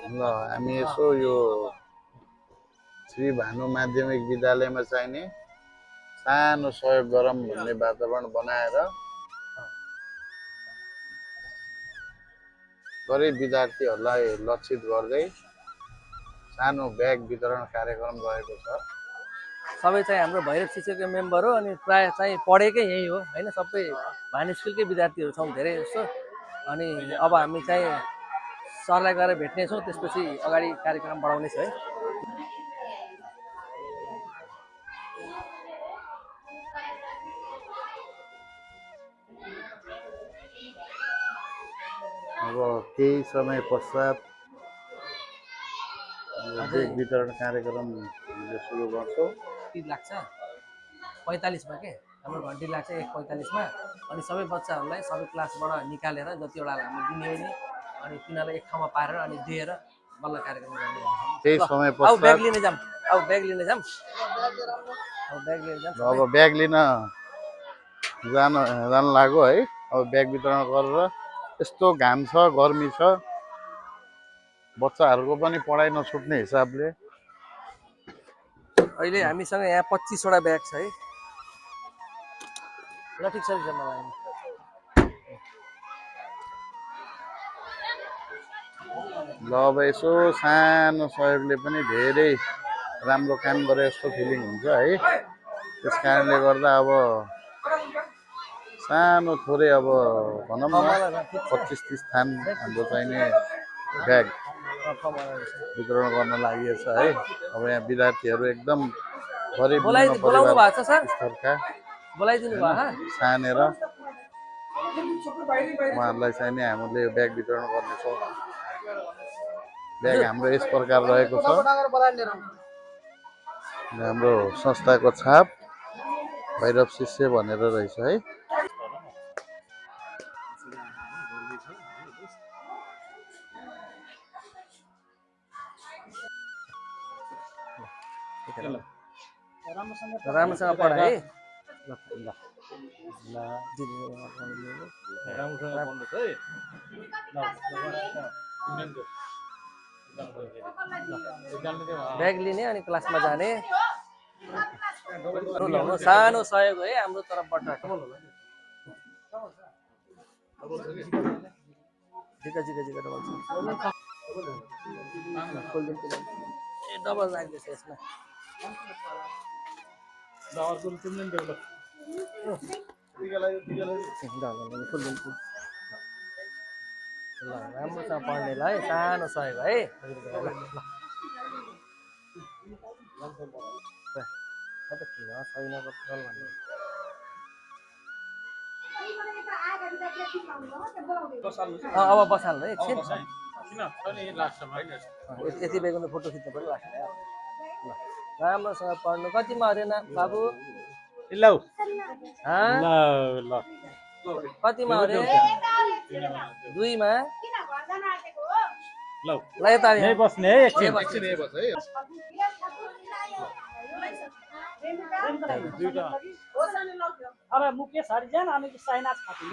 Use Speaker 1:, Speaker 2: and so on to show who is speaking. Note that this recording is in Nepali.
Speaker 1: ल हामी यसो यो श्री भानु माध्यमिक विद्यालयमा चाहिने सानो सहयोग गरौँ भन्ने वातावरण बनाएर गरिब विद्यार्थीहरूलाई लक्षित गर्दै सानो ब्याग वितरण कार्यक्रम रहेको छ।
Speaker 2: सबै चाहिँ हाम्रो भैरव शिक्षकको मेम्बर हो अनि प्राय चाहिँ पढेकै यही हो हैन, सबै भानु स्कुलकै विद्यार्थीहरू छौँ धेरै जस्तो। अनि अब हामी चाहिँ सरलाई गएर भेट्नेछौँ, त्यसपछि अगाडि कार्यक्रम बढाउनेछ है।
Speaker 1: अब केही समय पश्चात ब्याग वितरण कार्यक्रम सुरु गर्छौँ।
Speaker 2: लाग्छ 45 मा के हाम्रो घन्टी लाग्छ 1:45 अनि सबै बच्चाहरूलाई सबै क्लासबाट निकालेर जतिवटा हामी दिने हो नि अनि तिनीहरूलाई एक ठाउँमा पारेर अनि दिएर बल्ल कार्यक्रम गर्ने।
Speaker 1: केही समय
Speaker 2: अब ब्याग
Speaker 1: पश्चात
Speaker 2: लिन जाम, अब ब्याग लिन जाम,
Speaker 1: अब ब्याग लिन जान लाग्यो है। अब ब्याग वितरण गरेर यस्तो घाम छ, गर्मी छ, बच्चाहरूको पनि पढाइ नछुट्ने हिसाबले
Speaker 2: अहिले हामीसँग यहाँ 25वटा ब्याग छ है। ल ठिक छ मलाई
Speaker 1: ल अब यसो सानो सहयोगले पनि धेरै राम्रो काम गरे जस्तो फिलिङ हुन्छ है। त्यस कारणले गर्दा अब सानो थोरै अब भनौँ न 25-30 थान हाम्रो चाहिने ब्याग वितरण गर्न लागि छ है। अब यहाँ विद्यार्थीहरू एकदम गरिब निम्न परिवार स्तरका छानेर उहाँहरूलाई चाहिने हामीले यो ब्याग वितरण गर्नेछौँ। ब्याग हाम्रो यस प्रकार रहेको छ। हाम्रो संस्थाको छाप भैरव शिष्य भनेर रहेछ है।
Speaker 2: राम्रोसँग पढाए है। ब्याग लिने अनि क्लासमा जाने सानो सहयोग है हाम्रो तर्फबाट। डबल राख्दैछ यसमा। ल राम्रोसँग पढ्नेलाई सानो सहयोग है। अब बसाल्नु है एकछिन। यति बेगुन फोटो खिच्नु पर्यो लास्टमा। ल राम्रोसँग पढ्नु। कतिमा अरेन बाबु? कतिमा अरे? 2मा। ल यता बस्ने है एकछिन।
Speaker 3: अरे मुकेश हरिजन अनि साइनाथ खाती